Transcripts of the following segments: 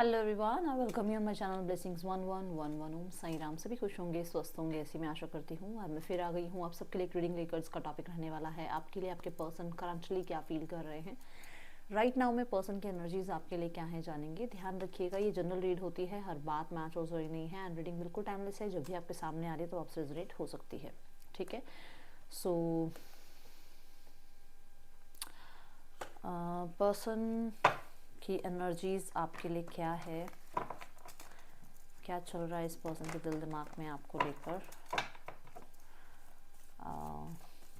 Hello everyone, I welcome you on my channel blessings 1111 ओम साई राम। सभी खुश होंगे, स्वस्थ होंगे, ऐसी मैं आशा करती हूँ। और मैं फिर आ गई हूँ आप सबके लिए। एक रीडिंग लेकर इसका टॉपिक रहने वाला है आपके लिए आपके पर्सन करंटली क्या फील कर रहे हैं राइट नाउ में। पर्सन की एनर्जीज आपके लिए क्या है जानेंगे। ध्यान रखिएगा, ये जनरल रीड होती है, हर बात मैच हो रही नहीं है। एंड रीडिंग बिल्कुल टाइमलेस है, जब भी आपके सामने आ रही है तो आपसे रिजोनेट हो सकती है। ठीक है, सो पर्सन की एनर्जीज आपके लिए क्या है, क्या चल रहा है इस पर्सन के दिल दिमाग में आपको लेकर।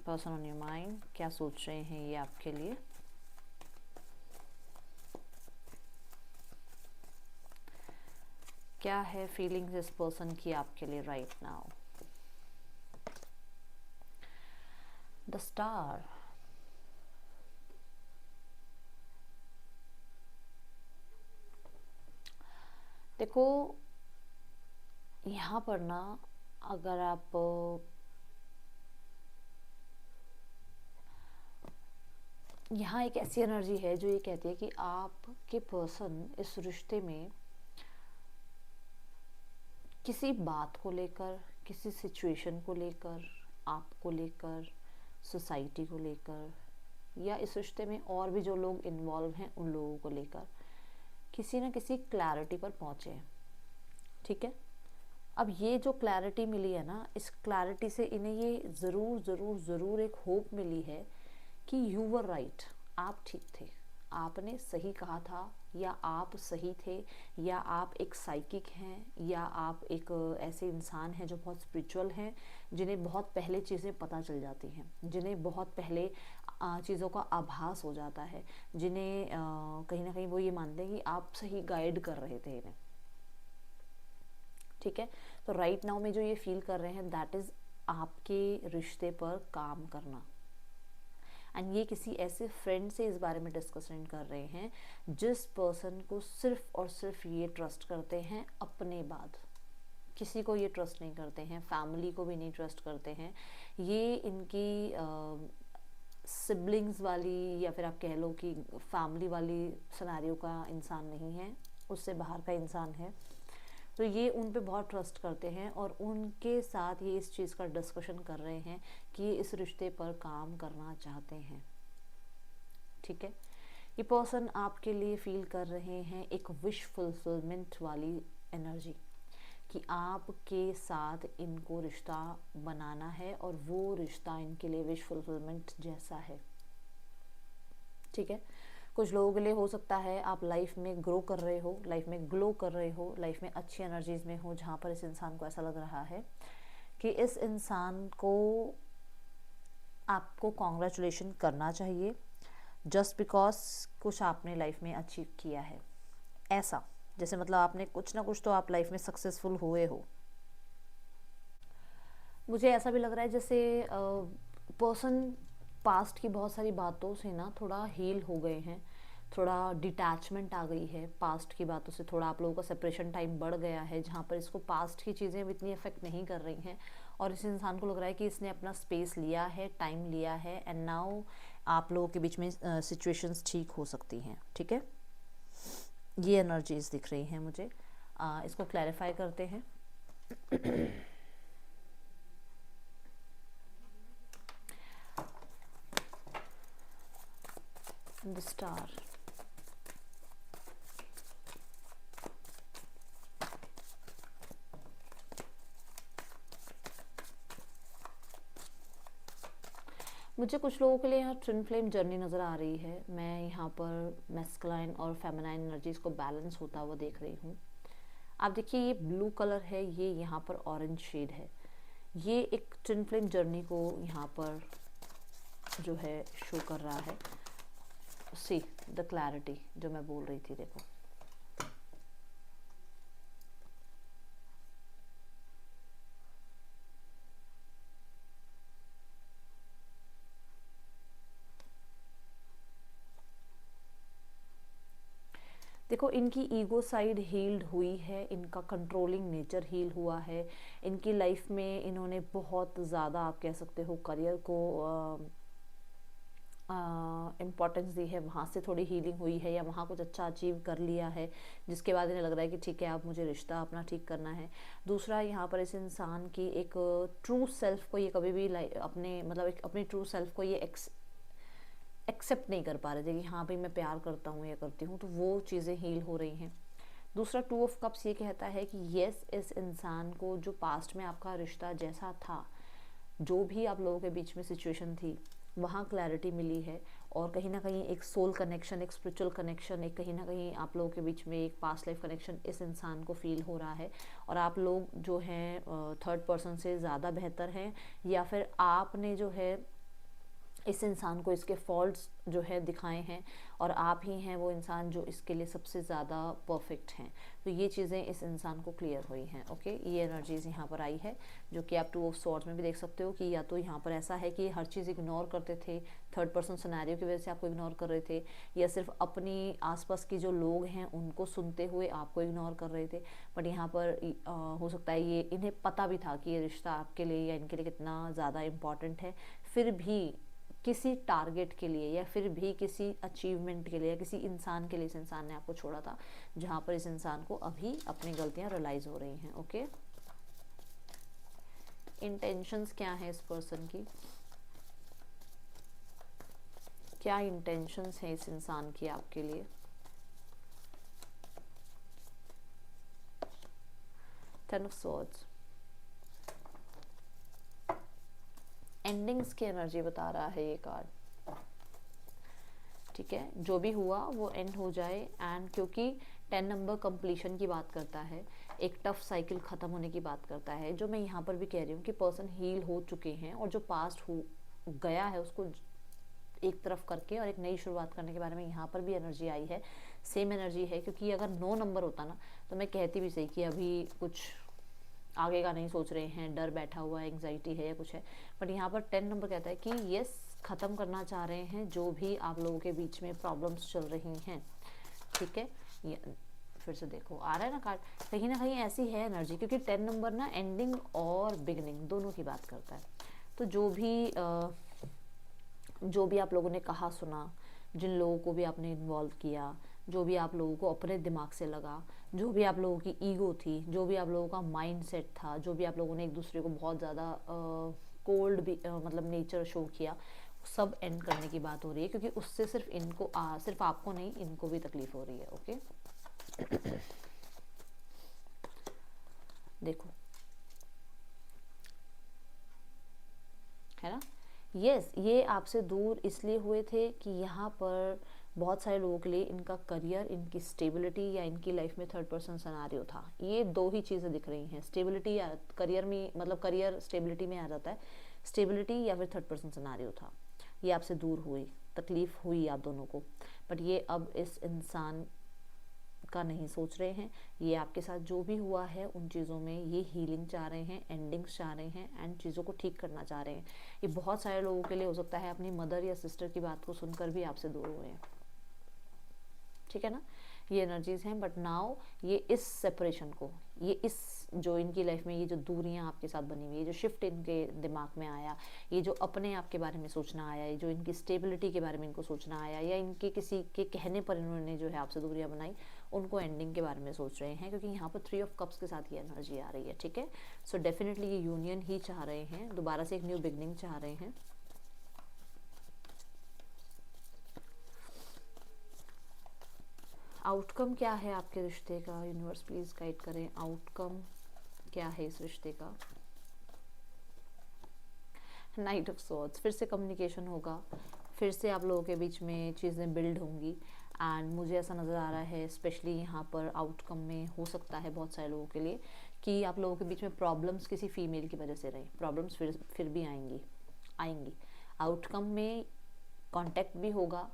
पर्सन ऑन योर माइंड क्या सोच रहे हैं ये आपके लिए। क्या है फीलिंग्स इस पर्सन की आपके लिए राइट नाउ। द स्टार, देखो यहाँ पर ना, अगर आप यहाँ एक ऐसी एनर्जी है जो ये कहती है कि आपके पर्सन इस रिश्ते में किसी बात को लेकर, किसी सिचुएशन को लेकर, आपको लेकर, सोसाइटी को लेकर, या इस रिश्ते में और भी जो लोग इन्वॉल्व हैं उन लोगों को लेकर किसी न किसी क्लैरिटी पर पहुँचे हैं। ठीक है, अब ये जो क्लैरिटी मिली है ना, इस क्लैरिटी से इन्हें ये ज़रूर ज़रूर ज़रूर एक होप मिली है कि यू वर राइट, आप ठीक थे, आपने सही कहा था, या आप सही थे, या आप एक साइकिक हैं, या आप एक ऐसे इंसान हैं जो बहुत स्पिरिचुअल हैं, जिन्हें बहुत पहले चीज़ें पता चल जाती हैं, जिन्हें बहुत पहले चीज़ों का आभास हो जाता है, जिन्हें कहीं ना कहीं वो ये मानते हैं कि आप सही गाइड कर रहे थे इन्हें। ठीक है, तो राइट नाउ में जो ये फील कर रहे हैं दैट इज़ आपके रिश्ते पर काम करना। एंड ये किसी ऐसे फ्रेंड से इस बारे में डिस्कशन कर रहे हैं जिस पर्सन को सिर्फ और सिर्फ ये ट्रस्ट करते हैं अपने बाद, किसी को ये ट्रस्ट नहीं करते हैं, फैमिली को भी नहीं ट्रस्ट करते हैं। ये इनकी सिबलिंग्स वाली, या फिर आप कह लो कि फैमिली वाली सिनेरियो का इंसान नहीं है, उससे बाहर का इंसान है। तो ये उन पे बहुत ट्रस्ट करते हैं और उनके साथ ये इस चीज़ का डिस्कशन कर रहे हैं कि ये इस रिश्ते पर काम करना चाहते हैं। ठीक है, ये पर्सन आपके लिए फील कर रहे हैं एक विश फुलफिलमेंट वाली एनर्जी, कि आपके साथ इनको रिश्ता बनाना है और वो रिश्ता इनके लिए विश फुलफिलमेंट जैसा है। ठीक है, कुछ लोगों के लिए हो सकता है आप लाइफ में ग्रो कर रहे हो, लाइफ में ग्लो कर रहे हो, लाइफ में अच्छी एनर्जीज में हो, जहाँ पर इस इंसान को ऐसा लग रहा है कि इस इंसान को आपको कॉन्ग्रेचुलेशन करना चाहिए जस्ट बिकॉज कुछ आपने लाइफ में अचीव किया है। ऐसा जैसे मतलब आपने कुछ ना कुछ तो आप लाइफ में सक्सेसफुल हुए हो। मुझे ऐसा भी लग रहा है जैसे पर्सन पास्ट की बहुत सारी बातों से ना थोड़ा हील हो गए हैं, थोड़ा डिटैचमेंट आ गई है पास्ट की बातों से, थोड़ा आप लोगों का सेपरेशन टाइम बढ़ गया है, जहाँ पर इसको पास्ट की चीज़ें इतनी अफेक्ट नहीं कर रही हैं। और इस इंसान को लग रहा है कि इसने अपना स्पेस लिया है, टाइम लिया है, एंड नाउ आप लोगों के बीच में सिचुएशंस ठीक हो सकती हैं। ठीक है, ये एनर्जीज दिख रही हैं मुझे। इसको क्लैरिफाई करते हैं। द स्टार, मुझे कुछ लोगों के लिए यहाँ ट्विन फ्लेम जर्नी नज़र आ रही है। मैं यहाँ पर मैस्कुलाइन और फेमिनाइन एनर्जीज को बैलेंस होता हुआ देख रही हूँ। आप देखिए, ये ब्लू कलर है, ये यहाँ पर ऑरेंज शेड है। ये एक ट्विन फ्लेम जर्नी को यहाँ पर जो है शो कर रहा है। सी द क्लैरिटी जो मैं बोल रही थी, देखो देखो, इनकी ईगो साइड हील्ड हुई है, इनका कंट्रोलिंग नेचर हील हुआ है। इनकी लाइफ में इन्होंने बहुत ज़्यादा, आप कह सकते हो, करियर को इम्पोर्टेंस दी है, वहाँ से थोड़ी हीलिंग हुई है या वहाँ कुछ अच्छा अचीव कर लिया है, जिसके बाद इन्हें लग रहा है कि ठीक है अब मुझे रिश्ता अपना ठीक करना है। दूसरा, यहाँ पर इस इंसान की एक ट्रू सेल्फ को ये कभी भी अपने मतलब एक अपनी ट्रू सेल्फ को ये एक्सेप्ट नहीं कर पा रहे थे कि हाँ भाई मैं प्यार करता हूँ या करती हूँ, तो वो चीज़ें हील हो रही हैं। दूसरा, 2 ऑफ कप्स ये कहता है कि यस, इस इंसान को जो पास्ट में आपका रिश्ता जैसा था, जो भी आप लोगों के बीच में सिचुएशन थी, वहाँ क्लैरिटी मिली है, और कहीं ना कहीं एक सोल कनेक्शन, एक स्पिरिचुअल कनेक्शन, एक कहीं ना कहीं आप लोगों के बीच में एक पास्ट लाइफ कनेक्शन इस इंसान को फील हो रहा है। और आप लोग जो हैं थर्ड पर्सन से ज़्यादा बेहतर हैं, या फिर आपने जो है इस इंसान को इसके फॉल्ट्स जो है दिखाए हैं, और आप ही हैं वो इंसान जो इसके लिए सबसे ज़्यादा परफेक्ट हैं। तो ये चीज़ें इस इंसान को क्लियर हुई हैं। ओके, ये एनर्जीज यहाँ पर आई है, जो कि आप 2 ऑफ स्वॉर्ड्स में भी देख सकते हो कि या तो यहाँ पर ऐसा है कि हर चीज़ इग्नोर करते थे, थर्ड पर्सन सिनेरियो की वजह से आपको इग्नोर कर रहे थे, या सिर्फ अपनी आसपास की जो लोग हैं उनको सुनते हुए आपको इग्नोर कर रहे थे। बट यहाँ पर हो सकता है ये इन्हें पता भी था कि ये रिश्ता आपके लिए या इनके लिए कितना ज़्यादा इम्पॉर्टेंट है, फिर भी किसी टारगेट के लिए या फिर भी किसी अचीवमेंट के लिए या किसी इंसान के लिए इस इंसान ने आपको छोड़ा था, जहाँ पर इस इंसान को अभी अपनी गलतियाँ रियलाइज हो रही हैं। ओके, इंटेंशंस क्या है इस पर्सन की, क्या इंटेंशंस हैं इस इंसान की आपके लिए। टेन ऑफ स्वॉर्ड्स, एंडिंग्स की एनर्जी बता रहा है ये कार्ड। ठीक है, जो भी हुआ वो एंड हो जाए, एंड क्योंकि 10 नंबर कंप्लीशन की बात करता है, एक टफ साइकिल ख़त्म होने की बात करता है, जो मैं यहाँ पर भी कह रही हूँ कि पर्सन हील हो चुके हैं, और जो पास्ट हो गया है उसको एक तरफ करके और एक नई शुरुआत करने के बारे में यहाँ पर भी एनर्जी आई है। सेम एनर्जी है, क्योंकि अगर 9 नंबर होता ना तो मैं कहती भी सही कि अभी कुछ आगे का नहीं सोच रहे हैं, डर बैठा हुआ है, एंग्जाइटी है या कुछ है। बट यहाँ पर 10 नंबर कहता है कि यस, ख़त्म करना चाह रहे हैं जो भी आप लोगों के बीच में प्रॉब्लम्स चल रही हैं। ठीक है, ये फिर से देखो आ रहा है ना कार्ड, कहीं ना कहीं ऐसी है एनर्जी, क्योंकि 10 नंबर ना एंडिंग और बिगनिंग दोनों की बात करता है। तो जो भी आप लोगों ने कहा सुना, जिन लोगों को भी आपने इन्वॉल्व किया, जो भी आप लोगों को अपने दिमाग से लगा, जो भी आप लोगों की ईगो थी, जो भी आप लोगों का माइंड सेट था, जो भी आप लोगों ने एक दूसरे को बहुत ज़्यादा कोल्ड भी मतलब नेचर शो किया, सब एंड करने की बात हो रही है, क्योंकि उससे सिर्फ आपको नहीं, इनको भी तकलीफ हो रही है। ओके देखो, है ना, यस, ये आपसे दूर इसलिए हुए थे कि यहाँ पर बहुत सारे लोगों के लिए इनका करियर, इनकी स्टेबिलिटी या इनकी लाइफ में थर्ड पर्सन सिनेरियो था। ये दो ही चीज़ें दिख रही हैं, स्टेबिलिटी या करियर में, मतलब करियर स्टेबिलिटी में आ जाता है, स्टेबिलिटी या फिर थर्ड पर्सन सिनेरियो था। ये आपसे दूर हुई, तकलीफ हुई आप दोनों को, बट ये अब इस इंसान का नहीं सोच रहे हैं। ये आपके साथ जो भी हुआ है उन चीज़ों में ये हीलिंग चाह रहे हैं, एंडिंग्स चाह रहे हैं, एंड चीज़ों को ठीक करना चाह रहे हैं। ये बहुत सारे लोगों के लिए हो सकता है अपनी मदर या सिस्टर की बात को सुनकर भी आपसे दूर हुए हैं। ठीक है ना, ये एनर्जीज हैं। बट नाउ ये इस सेपरेशन को, ये इस जो इनकी लाइफ में ये जो दूरियां आपके साथ बनी हुई है, जो शिफ्ट इनके दिमाग में आया, ये जो अपने आप के बारे में सोचना आया, ये जो इनकी स्टेबिलिटी के बारे में इनको सोचना आया, या इनके किसी के कहने पर इन्होंने जो है आपसे दूरियां बनाई, उनको एंडिंग के बारे में सोच रहे हैं, क्योंकि यहाँ पर 3 ऑफ कप्स के साथ ये एनर्जी आ रही है। ठीक है, सो डेफिनेटली ये यूनियन ही चाह रहे हैं, दोबारा से एक न्यू बिगनिंग चाह रहे हैं। आउटकम क्या है आपके रिश्ते का, यूनिवर्स प्लीज गाइड करें, आउटकम क्या है इस रिश्ते का। नाइट ऑफ स्वॉर्ड्स, फिर से कम्युनिकेशन होगा, फिर से आप लोगों के बीच में चीज़ें बिल्ड होंगी, एंड मुझे ऐसा नज़र आ रहा है स्पेशली यहाँ पर आउटकम में हो सकता है बहुत सारे लोगों के लिए कि आप लोगों के बीच में प्रॉब्लम्स किसी फीमेल की वजह से रहे, प्रॉब्लम्स फिर भी आएंगी। आउटकम में कांटेक्ट भी होगा,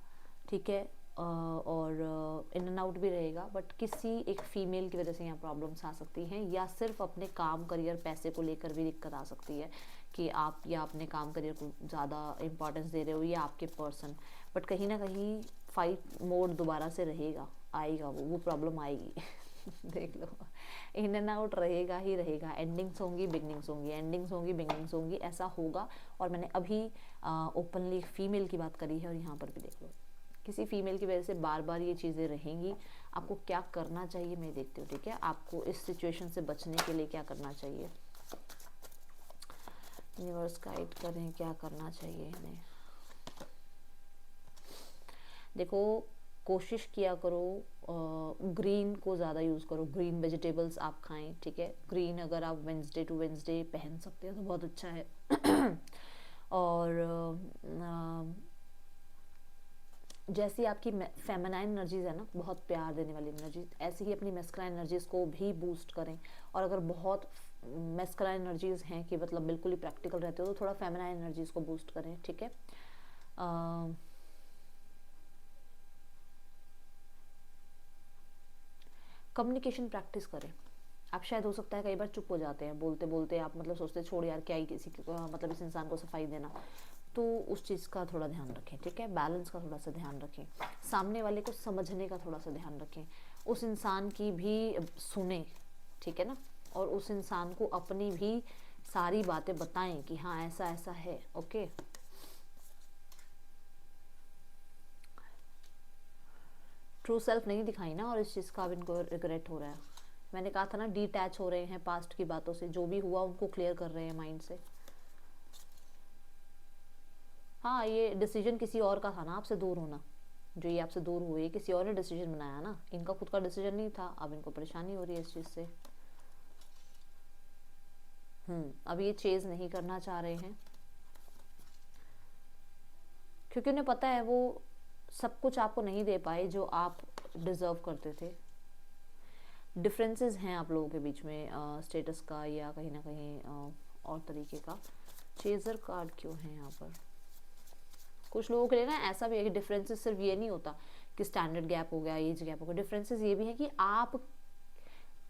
ठीक है, और इन एंड आउट भी रहेगा, बट किसी एक फीमेल की वजह से यहाँ प्रॉब्लम्स आ सकती हैं, या सिर्फ अपने काम, करियर, पैसे को लेकर भी दिक्कत आ सकती है कि आप या अपने काम, करियर को ज़्यादा इंपॉर्टेंस दे रहे हो, या आपके पर्सन, बट कहीं ना कहीं फाइट मोड दोबारा से रहेगा, आएगा वो प्रॉब्लम आएगी। देख लो, इन एंड आउट रहेगा ही रहेगा, एंडिंग्स होंगी बिगनिंग्स होंगी, एंडिंग्स होंगी बिगनिंग्स होंगी, ऐसा होगा। और मैंने अभी ओपनली फीमेल की बात करी है, और यहाँ पर भी देख लो, किसी फीमेल की वजह से बार बार ये चीज़ें रहेंगी। आपको क्या करना चाहिए मैं देखती हूँ, ठीक है, आपको इस सिचुएशन से बचने के लिए क्या करना चाहिए, यूनिवर्स गाइड करें क्या करना चाहिए इन्हें। देखो, कोशिश किया करो ग्रीन को ज़्यादा यूज़ करो, ग्रीन वेजिटेबल्स आप खाएं, ठीक है। ग्रीन अगर आप वेंसडे टू वेंसडे पहन सकते हो तो बहुत अच्छा है। और जैसी आपकी फेमिनाइन एनर्जीज है ना, बहुत प्यार देने वाली एनर्जीज, ऐसे ही अपनी मेस्कुलाइन एनर्जीज को भी बूस्ट करें। और अगर बहुत मेस्कुलाइन एनर्जीज हैं कि मतलब बिल्कुल ही प्रैक्टिकल रहते हो, तो थोड़ा फेमिनाइन एनर्जीज को बूस्ट करें, ठीक है। कम्युनिकेशन प्रैक्टिस करें। आप शायद हो सकता है कई बार चुप हो जाते हैं बोलते बोलते, आप मतलब सोचते छोड़ यार क्या ही किसी मतलब इस इंसान को सफाई देना, तो उस चीज़ का थोड़ा ध्यान रखें, ठीक है। बैलेंस का थोड़ा सा ध्यान रखें, सामने वाले को समझने का थोड़ा सा ध्यान रखें, उस इंसान की भी सुने, ठीक है ना, और उस इंसान को अपनी भी सारी बातें बताएं कि हाँ ऐसा ऐसा है, ओके। ट्रू सेल्फ नहीं दिखाई ना, और इस चीज़ का अब इनको रिग्रेट हो रहा है। मैंने कहा था ना, डिटैच हो रहे हैं पास्ट की बातों से, जो भी हुआ उनको क्लियर कर रहे हैं माइंड से। हाँ, ये डिसीजन किसी और का था ना आपसे दूर होना, जो ये आपसे दूर हुए किसी और ने डिसीजन बनाया ना, इनका खुद का डिसीजन नहीं था। अब इनको परेशानी हो रही है इस चीज़ से। अब ये चेज नहीं करना चाह रहे हैं, क्योंकि उन्हें पता है वो सब कुछ आपको नहीं दे पाए जो आप डिजर्व करते थे। डिफरेंसेस हैं आप लोगों के बीच में, स्टेटस का या कहीं ना कहीं और तरीके का। चेजर कार्ड क्यों है यहाँ पर? कुछ लोगों के लिए ना ऐसा भी है कि डिफरेंसेस सिर्फ ये नहीं होता कि स्टैंडर्ड गैप हो गया, एज गैप हो गया, डिफरेंसेस ये भी है कि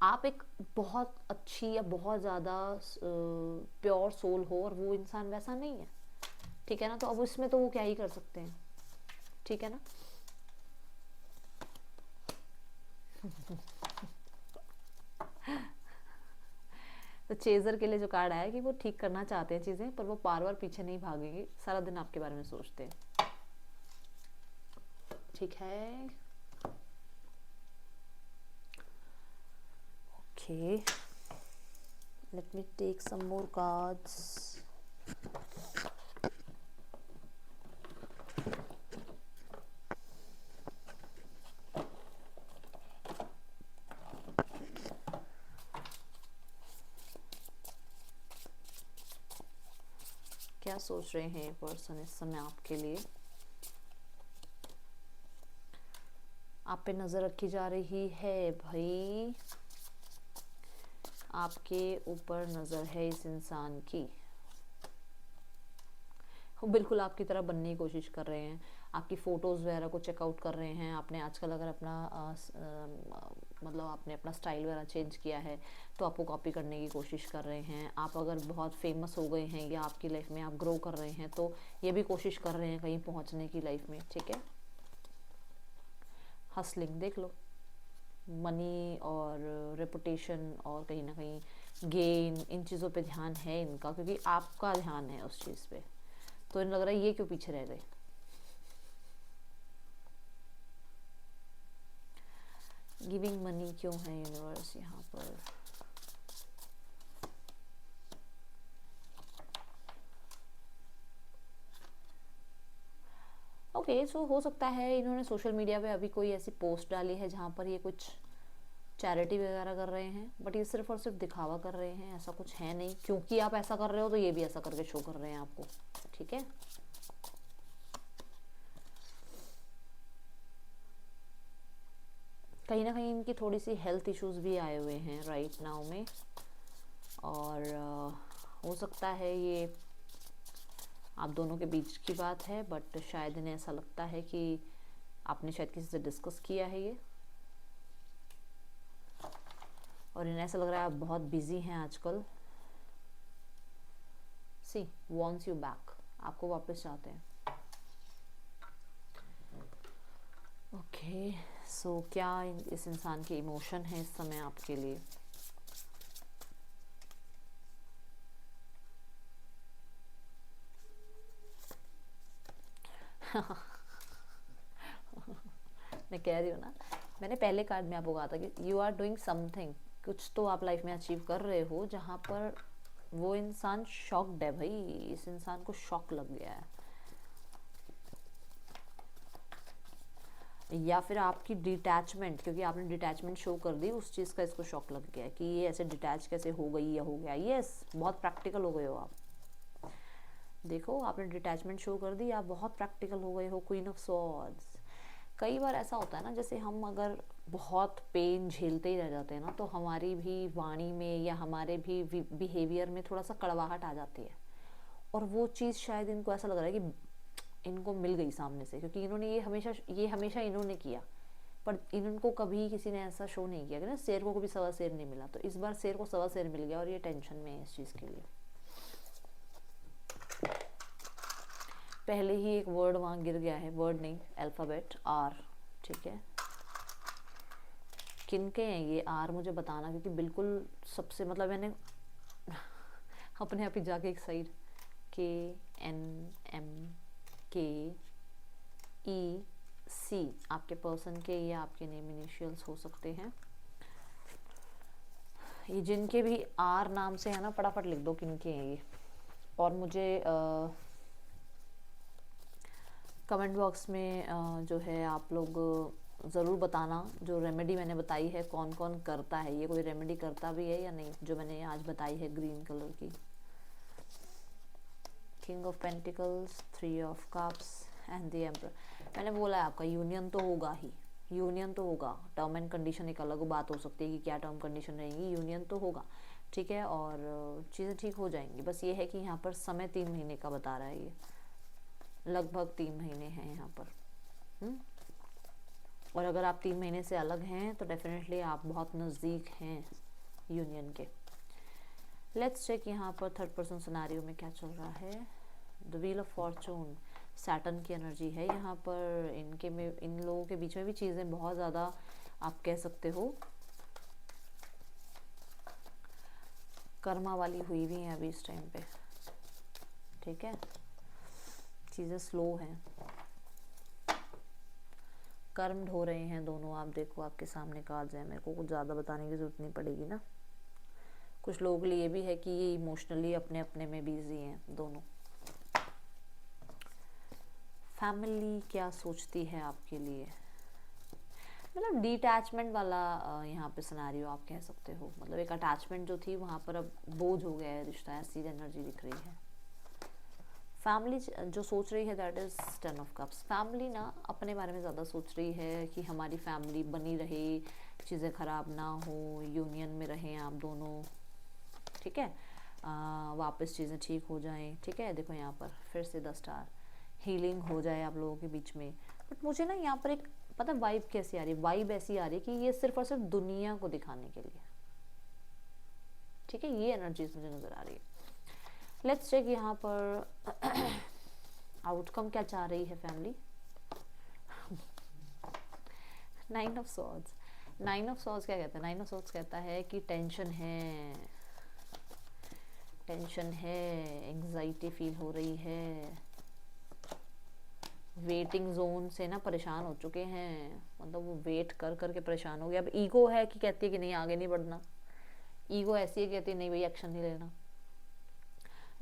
आप एक बहुत अच्छी या बहुत ज़्यादा प्योर सोल हो और वो इंसान वैसा नहीं है, ठीक है ना। तो अब इसमें तो वो क्या ही कर सकते हैं, ठीक है ना। तो चेजर के लिए जो कार्ड आया कि वो ठीक करना चाहते हैं चीज़ें, पर वो बार बार पीछे नहीं भागेंगे, सारा दिन आपके बारे में सोचते हैं, ठीक है। Okay, let me take some more cards. क्या सोच रहे हैं पर्सन इस समय आपके लिए? आप पे नज़र रखी जा रही है भाई, आपके ऊपर नज़र है इस इंसान की। वो बिल्कुल आपकी तरह बनने की कोशिश कर रहे हैं, आपकी फ़ोटोज़ वगैरह को चेकआउट कर रहे हैं। आपने आजकल अगर अपना मतलब आपने अपना स्टाइल वगैरह चेंज किया है तो आपको कॉपी करने की कोशिश कर रहे हैं। आप अगर बहुत फेमस हो गए हैं या आपकी लाइफ में आप ग्रो कर रहे हैं तो ये भी कोशिश कर रहे हैं कहीं पहुंचने की लाइफ में, ठीक है। हसलिंग देख लो, मनी और रेपुटेशन और कहीं ना कहीं गेन, इन चीज़ों पे ध्यान है इनका, क्योंकि आपका ध्यान है उस चीज़ पे। तो इन लग रहा है ये क्यों पीछे रह गए। गिविंग मनी क्यों है यूनिवर्स यहाँ पर? ओके, सो हो सकता है इन्होंने सोशल मीडिया पे अभी कोई ऐसी पोस्ट डाली है जहाँ पर ये कुछ चैरिटी वगैरह कर रहे हैं, बट ये सिर्फ और सिर्फ दिखावा कर रहे हैं, ऐसा कुछ है नहीं। क्योंकि आप ऐसा कर रहे हो तो ये भी ऐसा करके शो कर रहे हैं आपको, ठीक है। कहीं ना कहीं इनकी थोड़ी सी हेल्थ इश्यूज भी आए हुए हैं राइट नाउ में, और हो सकता है ये आप दोनों के बीच की बात है, बट शायद इन्हें ऐसा लगता है कि आपने शायद किसी से डिस्कस किया है ये, और इन्हें ऐसा लग रहा है आप बहुत बिजी हैं आजकल। सी वॉन्ट्स यू बैक, आपको वापस चाहते हैं। ओके, सो क्या इस इंसान के इमोशन है इस समय आपके लिए? मैं कह रही हूँ ना, मैंने पहले कार्ड में आपको कहा था कि यू आर डूइंग समथिंग, कुछ तो आप लाइफ में अचीव कर रहे हो जहाँ पर वो इंसान शॉक्ड है भाई, इस इंसान को शॉक लग गया है, या फिर आपकी डिटैचमेंट, क्योंकि आपने डिटैचमेंट शो कर दी, उस चीज़ का इसको शॉक लग गया कि ये ऐसे डिटैच कैसे हो गई या हो गया। यस, बहुत प्रैक्टिकल हो गए हो आप। देखो, आपने डिटैचमेंट शो कर दी, आप बहुत प्रैक्टिकल हो गए हो। Queen of swords. कई बार ऐसा होता है ना, जैसे हम अगर बहुत पेन झेलते ही रह जाते हैं ना, तो हमारी भी वाणी में या हमारे भी बिहेवियर में थोड़ा सा कड़वाहट आ जाती है, और वो चीज़ शायद इनको ऐसा लग रहा है कि इनको मिल गई सामने से, क्योंकि इन्होंने ये हमेशा इन्होंने किया, पर इनको कभी किसी ने ऐसा शो नहीं किया कि ना शेर को कभी सवा शेर नहीं मिला। तो इस बार शेर को सवा शेर मिल गया और ये टेंशन में है इस चीज़ के लिए। पहले ही एक वर्ड वहाँ गिर गया है, वर्ड नहीं, अल्फ़ाबेट आर। ठीक है, किनके हैं ये आर, मुझे बताना, क्योंकि बिल्कुल सबसे मतलब मैंने अपने आप ही जाके एक साइड, KNMKEC आपके पर्सन के या आपके नेम इनिशियल्स हो सकते हैं। ये जिनके भी आर नाम से है ना, फटाफट लिख दो किनके हैं ये, और मुझे कमेंट बॉक्स में जो है आप लोग ज़रूर बताना जो रेमेडी मैंने बताई है कौन कौन करता है, ये कोई रेमेडी करता भी है या नहीं जो मैंने आज बताई है ग्रीन कलर की। King of pentacles, 3 of cups and the emperor. मैंने बोला है आपका यूनियन तो होगा ही, यूनियन तो होगा। टर्म एंड कंडीशन एक अलग बात हो सकती है कि क्या टर्म कंडीशन रहेगी, यूनियन तो होगा, ठीक है, और चीज़ें ठीक हो जाएंगी। बस ये है कि यहाँ पर समय 3 महीने का बता रहा है, ये लगभग 3 महीने हैं यहाँ पर। और अगर आप 3 महीने से अलग हैं तो डेफिनेटली आप बहुत नज़दीक हैं यूनियन के। लेट्स चेक यहाँ पर थर्ड पर्सन सिनेरियो में क्या चल रहा है। The wheel of Fortune, Saturn की एनर्जी है यहाँ पर। इनके में, इन लोगों के बीच में भी चीज़ें बहुत ज़्यादा आप कह सकते हो कर्मा वाली हुई भी हैं अभी इस टाइम पे, ठीक है, चीज़ें स्लो हैं, कर्म ढो रहे हैं दोनों। आप देखो आपके सामने कार्ड्स हैं, मेरे को कुछ ज़्यादा बताने की ज़रूरत नहीं पड़ेगी ना। कुछ लोगों के लिए ये भी है कि ये इमोशनली अपने अपने में बिजी हैं दोनों। फैमिली क्या सोचती है आपके लिए, मतलब डिटैचमेंट वाला यहाँ पे सिनेरियो आप कह सकते हो। मतलब एक अटैचमेंट जो थी वहाँ पर अब बोझ हो गया है रिश्ता, ऐसी एनर्जी दिख रही है। फैमिली जो सोच रही है that is 10 of cups. Family ना अपने बारे में ज़्यादा सोच रही है कि हमारी फैमिली बनी रहे, चीज़ें ख़राब ना हो, यूनियन में रहें आप दोनों, ठीक है, वापस चीज़ें ठीक हो जाएं, ठीक है। देखो यहाँ पर फिर से 10 स्टार, हीलिंग हो जाए आप लोगों के बीच में। बट मुझे ना यहाँ पर एक पता वाइब कैसी आ रही है, वाइब ऐसी आ रही है कि ये सिर्फ और सिर्फ दुनिया को दिखाने के लिए, ठीक है, ये एनर्जीज मुझे नज़र आ रही है। लेट्स चेक यहाँ पर आउटकम क्या चाह रही है family. 9 of swords. 9 of swords क्या कहता है? 9 ऑफ सॉर्ड्स कहता है कि टेंशन है, टेंशन है, एंग्जाइटी फील हो रही है, वेटिंग जोन से ना परेशान हो चुके हैं, मतलब वो वेट कर करके परेशान हो गया। अब ईगो है कि कहती है कि नहीं आगे नहीं बढ़ना, ईगो ऐसी है कहती है नहीं भाई एक्शन नहीं लेना।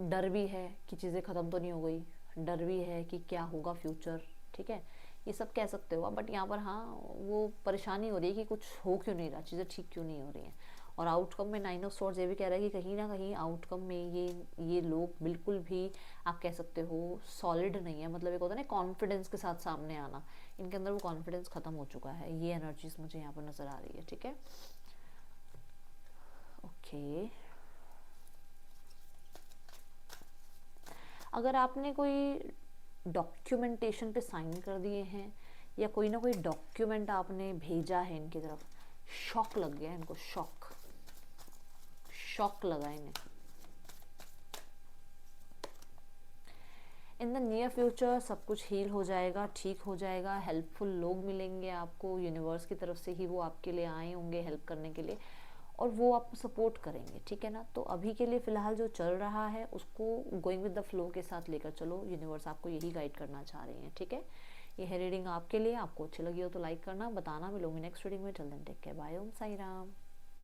डर भी है कि चीज़ें ख़त्म तो नहीं हो गई, डर भी है कि क्या होगा फ्यूचर, ठीक है, ये सब कह सकते हो आप। बट यहाँ पर हाँ वो परेशानी हो रही है कि कुछ हो क्यों नहीं रहा, चीज़ें ठीक क्यों नहीं हो रही हैं। और आउटकम में 9 ऑफ सॉर्ड्स ये भी कह रहा है कि कहीं ना कहीं आउटकम में ये लोग बिल्कुल भी आप कह सकते हो सॉलिड नहीं है। मतलब एक होता है ना कॉन्फिडेंस के साथ सामने आना, इनके अंदर वो कॉन्फिडेंस ख़त्म हो चुका है। ये एनर्जीज मुझे यहाँ पर नज़र आ रही है, ठीक है, ओके। अगर आपने कोई डॉक्यूमेंटेशन पे साइन कर दिए हैं या कोई ना कोई डॉक्यूमेंट आपने भेजा है इनकी तरफ, शॉक लग गया इनको, शॉक, शॉक लगा इन्हें। इन द नियर फ्यूचर सब कुछ हील हो जाएगा, ठीक हो जाएगा, हेल्पफुल लोग मिलेंगे आपको, यूनिवर्स की तरफ से ही वो आपके लिए आए होंगे हेल्प करने के लिए, और वो आपको सपोर्ट करेंगे, ठीक है ना। तो अभी के लिए फ़िलहाल जो चल रहा है उसको गोइंग विद द फ्लो के साथ लेकर चलो, यूनिवर्स आपको यही गाइड करना चाह रही हैं, ठीक है। ये है रीडिंग आपके लिए, आपको अच्छी लगी हो तो लाइक करना, बताना। मिलूंगी नेक्स्ट रीडिंग में, till then take care, bye, Om Sai Ram.